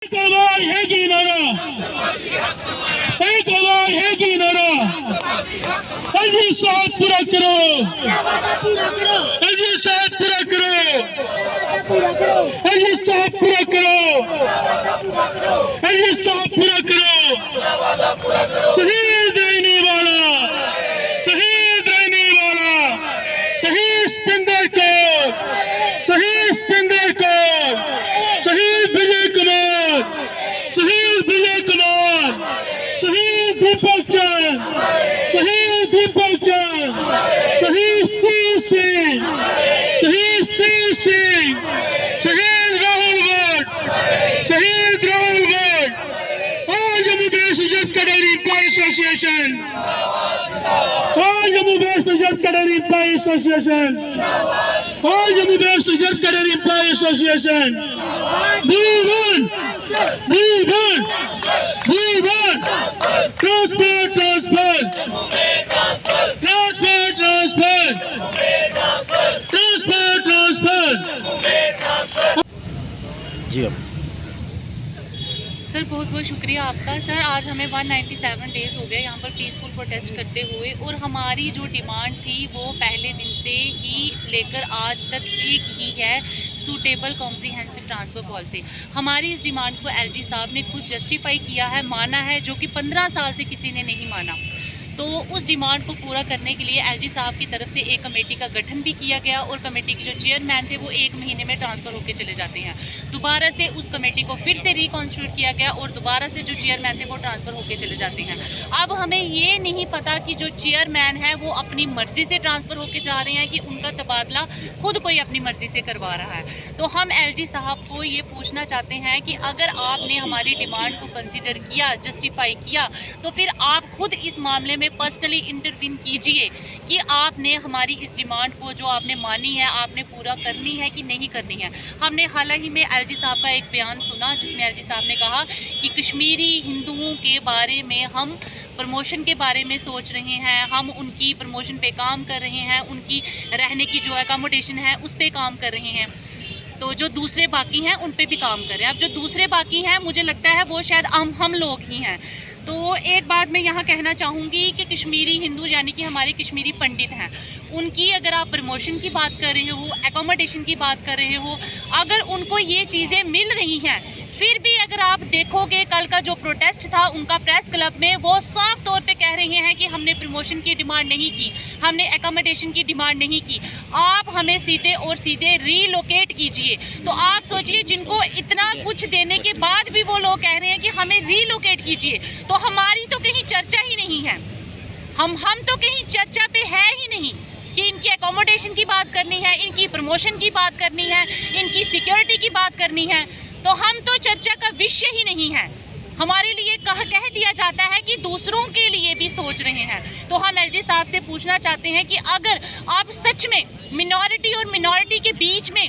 एक आवाज है कि नारा, एक आवाज है कि नारा, अजी साहब पूरा करो, अजी साहब पूरा करो, अजी साहब पूरा करो, अजी साहब पूरा करो। शहीद रहने वाला, शहीद रहने वाला, शहीद सिंधर को, शहीद सिंधर को, शहीद विजय कुमार, शहीद विजय कुमार, शहीद दीपक चंद, शहीद दीपक चंद, शहीद तीर सिंह, शहीद तीर सिंह, शहीद राहुल भट्ट, शहीद राहुल भट्ट। ऑल जम्मू बेस्ट इज्जत cadet employ association, all Jammu based इज्जत cadet employ association, all Jammu based इज्जत cadet employ association. Move on! Move on! Move on! Transfer, transfer! Transfer, transfer! Transfer, transfer! जी अब सर बहुत बहुत शुक्रिया आपका। सर आज हमें 197 डेज़ हो गए यहाँ पर पीसफुल प्रोटेस्ट करते हुए, और हमारी जो डिमांड थी वो पहले दिन से ही लेकर आज तक एक ही है, सूटेबल कॉम्प्रिहेंसिव ट्रांसफ़र पॉलिसी। हमारी इस डिमांड को एलजी साहब ने खुद जस्टिफाई किया है, माना है, जो कि 15 साल से किसी ने नहीं माना। तो उस डिमांड को पूरा करने के लिए एलजी साहब की तरफ से एक कमेटी का गठन भी किया गया, और कमेटी के जो चेयरमैन थे वो 1 महीने में ट्रांसफ़र होकर चले जाते हैं। दोबारा से उस कमेटी को फिर से रिकॉन्स्टिट्यूट किया गया, और दोबारा से जो चेयरमैन थे वो ट्रांसफ़र होकर चले जाते हैं। अब हमें ये नहीं पता कि जो चेयरमैन है वो अपनी मर्ज़ी से ट्रांसफ़र होकर जा रहे हैं कि उनका तबादला खुद कोई अपनी मर्ज़ी से करवा रहा है। तो हम एलजी साहब को ये पूछना चाहते हैं कि अगर आपने हमारी डिमांड को कंसिडर किया, जस्टिफाई किया, तो फिर आप खुद इस मामले में पर्सनली इंटरवीन कीजिए कि आपने हमारी इस डिमांड को जो आपने मानी है आपने पूरा करनी है कि नहीं करनी है। हमने हाल ही में एलजी साहब का एक बयान सुना जिसमें एलजी साहब ने कहा कि कश्मीरी हिंदुओं के बारे में हम प्रमोशन के बारे में सोच रहे हैं, हम उनकी प्रमोशन पे काम कर रहे हैं, उनकी रहने की जो एकोमोडेशन है उस पर काम कर रहे हैं। तो जो दूसरे बाकी हैं उन पे भी काम करें। अब जो दूसरे बाकी हैं मुझे लगता है वो शायद हम लोग ही हैं। तो एक बात मैं यहाँ कहना चाहूँगी कि कश्मीरी हिंदू यानी कि हमारे कश्मीरी पंडित हैं, उनकी अगर आप प्रमोशन की बात कर रहे हो, एकोमोडेशन की बात कर रहे हो, अगर उनको ये चीज़ें मिल रही हैं, फिर भी अगर आप देखोगे कल का जो प्रोटेस्ट था उनका प्रेस क्लब में, वो साफ तौर पे कह रहे हैं कि हमने प्रमोशन की डिमांड नहीं की, हमने एकोमोडेशन की डिमांड नहीं की, आप हमें सीधे और सीधे रीलोकेट कीजिए। तो आप सोचिए, जिनको इतना कुछ देने के बाद भी वो लोग कह रहे हैं कि हमें रीलोकेट कीजिए, तो हमारी तो कहीं चर्चा ही नहीं है, हम तो कहीं चर्चा पे है ही नहीं कि इनकी एकोमोडेशन की बात करनी है, इनकी प्रमोशन की बात करनी है, इनकी सिक्योरिटी की बात करनी है, तो हम तो चर्चा का विषय ही नहीं है। हमारे लिए कह दिया जाता है कि दूसरों के लिए भी सोच रहे हैं। तो हम एलजी साहब से पूछना चाहते हैं कि अगर आप सच में मिनॉरिटी और मिनॉरिटी के बीच में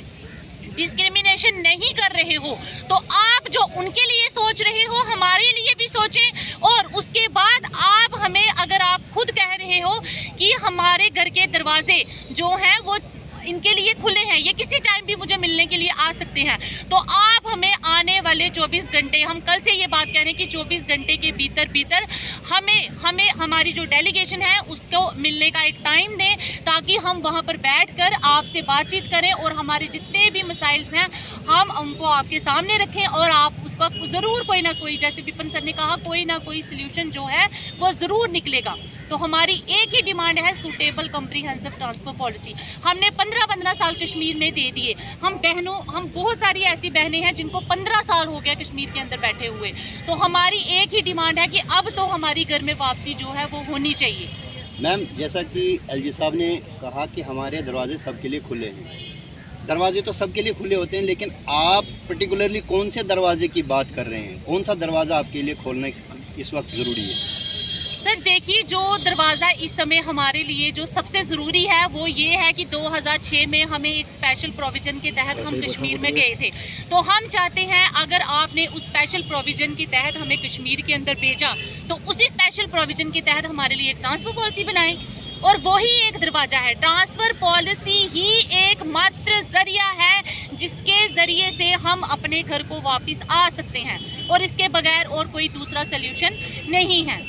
डिस्क्रिमिनेशन नहीं कर रहे हो, तो आप जो उनके लिए सोच रहे हो हमारे लिए भी सोचें। और उसके बाद आप हमें, अगर आप खुद कह रहे हो कि हमारे घर के दरवाजे जो हैं वो इनके लिए खुले हैं, ये किसी टाइम भी मुझे मिलने के लिए आ सकते हैं, तो आप हमें आने वाले 24 घंटे, हम कल से ये बात कह रहे हैं कि 24 घंटे के भीतर हमें हमारी जो डेलीगेशन है उसको मिलने का एक टाइम दें, ताकि हम वहाँ पर बैठकर आपसे बातचीत करें और हमारे जितने भी मसाइल्स हैं हम उनको आपके सामने रखें, और आप उसका ज़रूर कोई ना कोई, जैसे विपिन सर ने कहा, कोई ना कोई सल्यूशन जो है वो ज़रूर निकलेगा। तो हमारी एक ही डिमांड है, सूटेबल कॉम्प्रिहेंसिव ट्रांसफ़र पॉलिसी। हमने 15 साल कश्मीर में दे दिए, हम बहुत सारी ऐसी बहनें हैं जिनको 15 साल हो गया कश्मीर के अंदर बैठे हुए। तो हमारी एक ही डिमांड है कि अब तो हमारी घर में वापसी जो है वो होनी चाहिए। मैम, जैसा कि एलजी साहब ने कहा कि हमारे दरवाजे सबके लिए खुले हैं, दरवाजे तो सबके लिए खुले होते हैं, लेकिन आप पर्टिकुलरली कौन से दरवाजे की बात कर रहे हैं? कौन सा दरवाज़ा आपके लिए खोलना इस वक्त ज़रूरी है? सर देखिए, जो दरवाज़ा इस समय हमारे लिए जो सबसे ज़रूरी है वो ये है कि 2006 में हमें एक स्पेशल प्रोविज़न के तहत हम कश्मीर में गए थे। तो हम चाहते हैं, अगर आपने उस स्पेशल प्रोविज़न के तहत हमें कश्मीर के अंदर भेजा, तो उसी स्पेशल प्रोविज़न के तहत हमारे लिए एक ट्रांसफ़र पॉलिसी बनाएं, और वही एक दरवाज़ा है। ट्रांसफ़र पॉलिसी ही एकमात्र ज़रिया है जिसके ज़रिए से हम अपने घर को वापस आ सकते हैं, और इसके बगैर और कोई दूसरा सल्यूशन नहीं है।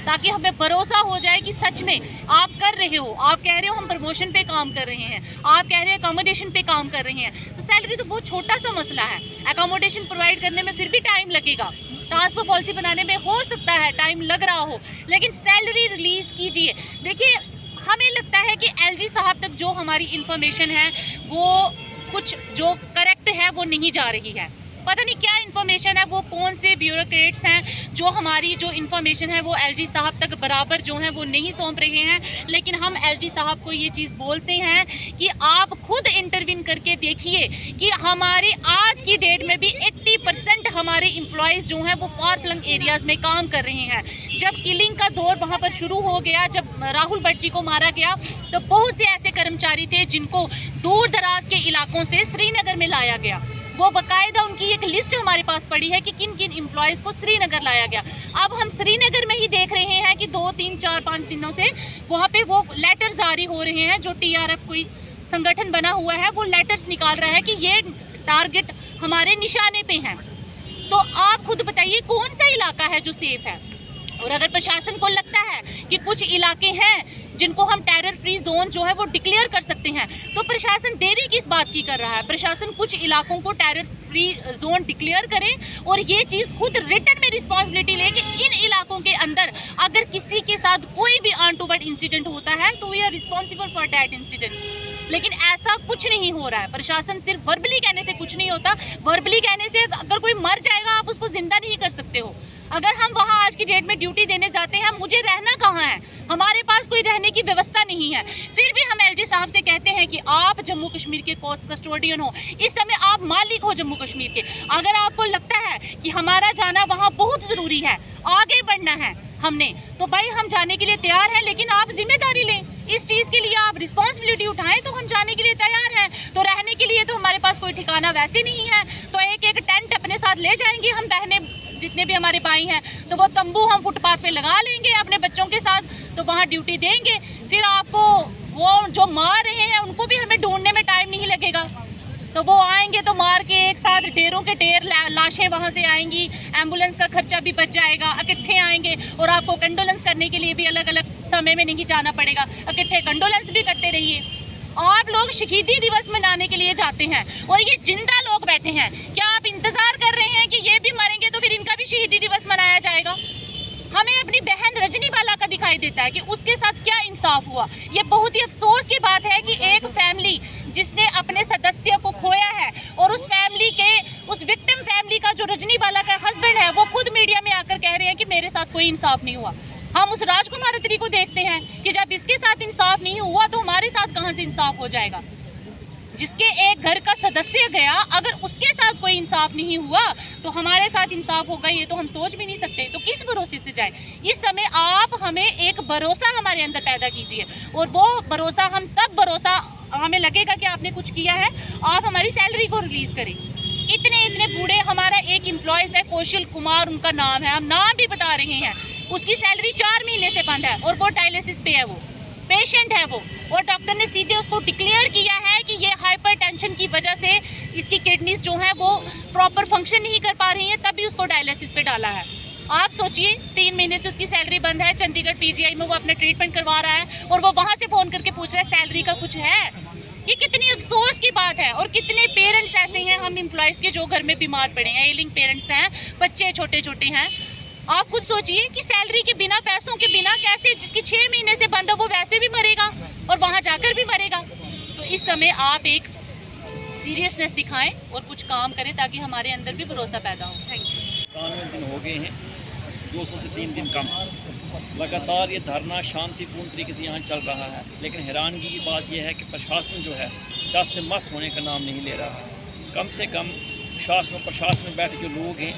ताकि हमें भरोसा हो जाए कि सच में आप कर रहे हो, आप कह रहे हो हम प्रमोशन पे काम कर रहे हैं, आप कह रहे हो अकोमोडेशन पे काम कर रहे हैं, तो सैलरी तो बहुत छोटा सा मसला है। अकोमोडेशन प्रोवाइड करने में फिर भी टाइम लगेगा, ट्रांसफर पॉलिसी बनाने में हो सकता है टाइम लग रहा हो, लेकिन सैलरी रिलीज़ कीजिए। देखिए, हमें लगता है कि एलजी साहब तक जो हमारी इंफॉर्मेशन है वो कुछ जो करेक्ट है वो नहीं जा रही है। पता नहीं क्या इन्फॉर्मेशन है, वो कौन से ब्यूरोक्रेट्स हैं जो हमारी जो इन्फॉर्मेशन है वो एलजी साहब तक बराबर जो है वो नहीं सौंप रहे हैं। लेकिन हम एलजी साहब को ये चीज़ बोलते हैं कि आप खुद इंटरवीन करके देखिए कि हमारे आज की डेट में भी 80% हमारे एम्प्लॉयज़ जो हैं वो फार फ्लंग एरियाज़ में काम कर रहे हैं। जब किलिंग का दौर वहाँ पर शुरू हो गया, जब राहुल भट्ट जी को मारा गया, तो बहुत से ऐसे कर्मचारी थे जिनको दूर दराज के इलाकों से श्रीनगर में लाया गया। वो बाकायदा उनकी एक लिस्ट हमारे पास पड़ी है कि किन किन एम्प्लॉयज़ को श्रीनगर लाया गया। अब हम श्रीनगर में ही देख रहे हैं कि 2, 3, 4, 5 दिनों से वहाँ पे वो लेटर जारी हो रहे हैं। जो टीआरएफ कोई संगठन बना हुआ है वो लेटर्स निकाल रहा है कि ये टारगेट हमारे निशाने पे हैं। तो आप खुद बताइए कौन सा इलाका है जो सेफ है? और अगर प्रशासन को लगता है कि कुछ इलाके हैं जिनको हम टेरर फ्री जोन जो है वो डिक्लेयर कर सकते हैं, तो प्रशासन देरी किस बात की कर रहा है? प्रशासन कुछ इलाकों को टेरर फ्री जोन डिक्लेयर करें और ये चीज़ खुद रिटर्न में रिस्पॉन्सिबिलिटी ले कि इन इलाकों के अंदर अगर किसी के साथ कोई भी अनटूवर्ड इंसिडेंट होता है तो we are responsible for that incident. लेकिन ऐसा कुछ नहीं हो रहा है। प्रशासन सिर्फ वर्बली कहने से कुछ नहीं होता। वर्बली कहने से अगर कोई मर जाएगा आप उसको जिंदा नहीं कर सकते हो। अगर हम वहाँ आज की डेट में ड्यूटी देने जाते हैं, मुझे रहना कहाँ है? हमारे पास कोई रहने की व्यवस्था नहीं है। फिर भी हम एलजी साहब से कहते हैं कि आप जम्मू कश्मीर के कोस्ट कस्टोडियन हो, इस समय आप मालिक हो जम्मू कश्मीर के। अगर आपको लगता है कि हमारा जाना वहाँ बहुत ज़रूरी है, आगे बढ़ना है हमने, तो भाई हम जाने के लिए तैयार हैं, लेकिन आप जिम्मेदारी लें इस चीज़ के लिए, आप रिस्पॉन्सिबिलिटी उठाएं तो हम जाने के लिए तैयार हैं। तो रहने के लिए तो हमारे पास कोई ठिकाना वैसे नहीं है, तो एक एक टेंट अपने साथ ले जाएंगे हम बहनें जितने भी हमारे भाई हैं, तो वो तंबू हम फुटपाथ पे लगा लेंगे अपने बच्चों के साथ, तो वहाँ ड्यूटी देंगे। फिर आपको वो जो मार रहे हैं उनको भी हमें ढूंढने में टाइम नहीं लगेगा। तो वो आएंगे तो मार के एक साथ ढेरों के ढेर लाशें वहाँ से आएंगी, एम्बुलेंस का खर्चा भी बच जाएगा, इकट्ठे आएंगे और आपको कंडोलेंस करने के लिए भी अलग अलग समय में नहीं जाना पड़ेगा, इकट्ठे कंडोलेंस भी करते रहिए। आप लोग शहीदी दिवस मनाने के लिए जाते हैं और ये जिंदा लोग बैठे हैं, क्या आप इंतज़ार कर रहे हैं कि ये भी मरेंगे तो फिर इनका भी शहीदी दिवस मनाया जाएगा? हमें अपनी बहन रजनी बाला का दिखाई देता है कि उसके साथ क्या इंसाफ हुआ। ये बहुत ही अफसोस की बात है कि एक फैमिली जिसने अपने सदस्य को खोया है और उस फैमिली के, उस विक्टिम फैमिली का जो रजनी बाला का हस्बैंड है, वो खुद मीडिया में आकर कह रहे हैं कि मेरे साथ कोई इंसाफ नहीं हुआ। हम उस राजकुमार अत्री को देखते हैं कि जब इसके साथ इंसाफ नहीं हुआ तो हमारे साथ कहाँ से इंसाफ हो जाएगा? जिसके एक घर का सदस्य गया, अगर उसके साथ कोई इंसाफ नहीं हुआ तो हमारे साथ इंसाफ होगा, ये तो हम सोच भी नहीं सकते। तो किस भरोसे से जाए? इस समय आप हमें एक भरोसा हमारे अंदर पैदा कीजिए, और वो भरोसा हम तब भरोसा हमें लगेगा कि आपने कुछ किया है, आप हमारी सैलरी को रिलीज़ करें। इतने बूढ़े, हमारा एक एम्प्लॉयज़ है कौशल कुमार उनका नाम है, हम नाम भी बता रहे हैं, उसकी सैलरी 4 महीने से बंद है और वो डायलिसिस पे है, वो पेशेंट है वो, और डॉक्टर ने सीधे उसको डिक्लेयर किया है कि ये हाइपरटेंशन की वजह से इसकी किडनीज जो है वो प्रॉपर फंक्शन नहीं कर पा रही हैं, तभी उसको डायलिसिस पे डाला है। आप सोचिए 3 महीने से उसकी सैलरी बंद है, चंडीगढ़ पीजीआई में वो अपना ट्रीटमेंट करवा रहा है और वो वहाँ से फ़ोन करके पूछ रहा है सैलरी का कुछ है। ये कितनी अफसोस की बात है। और कितने पेरेंट्स ऐसे हैं हम एम्प्लॉयज़ के जो घर में बीमार पड़े हैं, एलिंग पेरेंट्स हैं, बच्चे छोटे छोटे हैं। आप खुद सोचिए कि सैलरी के बिना, पैसों के बिना कैसे, जिसकी 6 महीने से बंद है वो वैसे भी मरेगा और वहाँ जाकर भी मरेगा। तो इस समय आप एक सीरियसनेस दिखाएं और कुछ काम करें ताकि हमारे अंदर भी भरोसा पैदा हो। Thank you. 91 दिन हो गए हैं, 200 से 3 दिन कम। लगातार ये धरना शांतिपूर्ण तरीके से यहाँ चल रहा है, लेकिन हैरानगी की बात यह है कि प्रशासन जो है 10 से मस होने का नाम नहीं ले रहा। कम से कम शासन और प्रशासन में बैठे जो लोग हैं,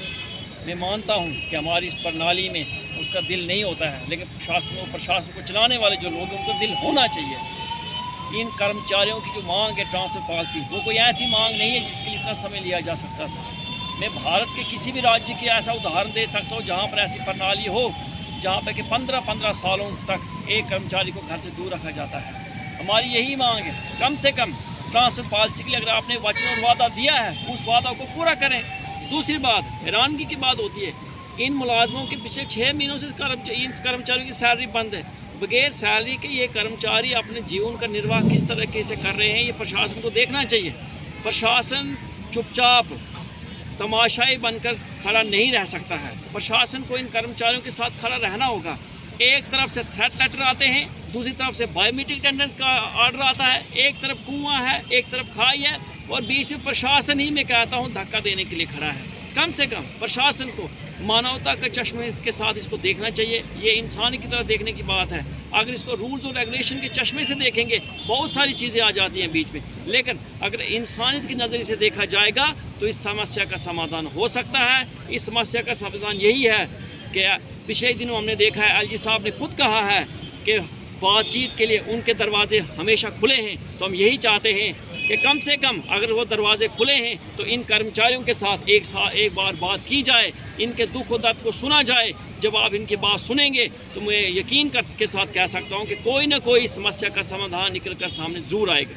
मैं मानता हूँ कि हमारी इस प्रणाली में उसका दिल नहीं होता है, लेकिन शासन और प्रशासन को चलाने वाले जो लोग हैं उनका दिल होना चाहिए। इन कर्मचारियों की जो मांग है ट्रांसफ़र पॉलिसी, वो कोई ऐसी मांग नहीं है जिसके लिए इतना समय लिया जा सकता था। मैं भारत के किसी भी राज्य की ऐसा उदाहरण दे सकता हूँ जहाँ पर ऐसी प्रणाली हो, जहाँ पर कि 15-15 सालों तक एक कर्मचारी को घर से दूर रखा जाता है। हमारी यही मांग है, कम से कम ट्रांसफर पॉलिसी के लिए अगर आपने वचन और वादा दिया है उस वादा को पूरा करें। दूसरी बात, हैरानगी की बात होती है, इन मुलाजमों के पिछले 6 महीनों से इन कर्मचारियों की सैलरी बंद है। बगैर सैलरी के ये कर्मचारी अपने जीवन का निर्वाह किस तरीके से कर रहे हैं, ये प्रशासन को देखना चाहिए। प्रशासन चुपचाप तमाशाई बनकर खड़ा नहीं रह सकता है। प्रशासन को इन कर्मचारियों के साथ खड़ा रहना होगा। एक तरफ से थ्रेट लेटर आते हैं, दूसरी तरफ से बायोमेट्रिक अटेंडेंस का ऑर्डर आता है, एक तरफ कुआं है, एक तरफ खाई है, और बीच में प्रशासन ही मैं कहता हूँ धक्का देने के लिए खड़ा है। कम से कम प्रशासन को मानवता का चश्मे के साथ इसको देखना चाहिए। ये इंसान की तरह देखने की बात है। अगर इसको रूल्स और रेगुलेशन के चश्मे से देखेंगे बहुत सारी चीज़ें आ जाती हैं बीच में, लेकिन अगर इंसानियत की नज़र से देखा जाएगा तो इस समस्या का समाधान हो सकता है। इस समस्या का समाधान यही है कि पिछले दिनों हमने देखा है, एलजी साहब ने खुद कहा है कि बातचीत के लिए उनके दरवाजे हमेशा खुले हैं। तो हम यही चाहते हैं कि कम से कम अगर वो दरवाजे खुले हैं तो इन कर्मचारियों के साथ एक बार बात की जाए, इनके दुख और दर्द को सुना जाए। जब आप इनकी बात सुनेंगे तो मैं यकीन के साथ कह सकता हूँ कि कोई ना कोई समस्या का समाधान निकल कर सामने ज़रूर आएगा।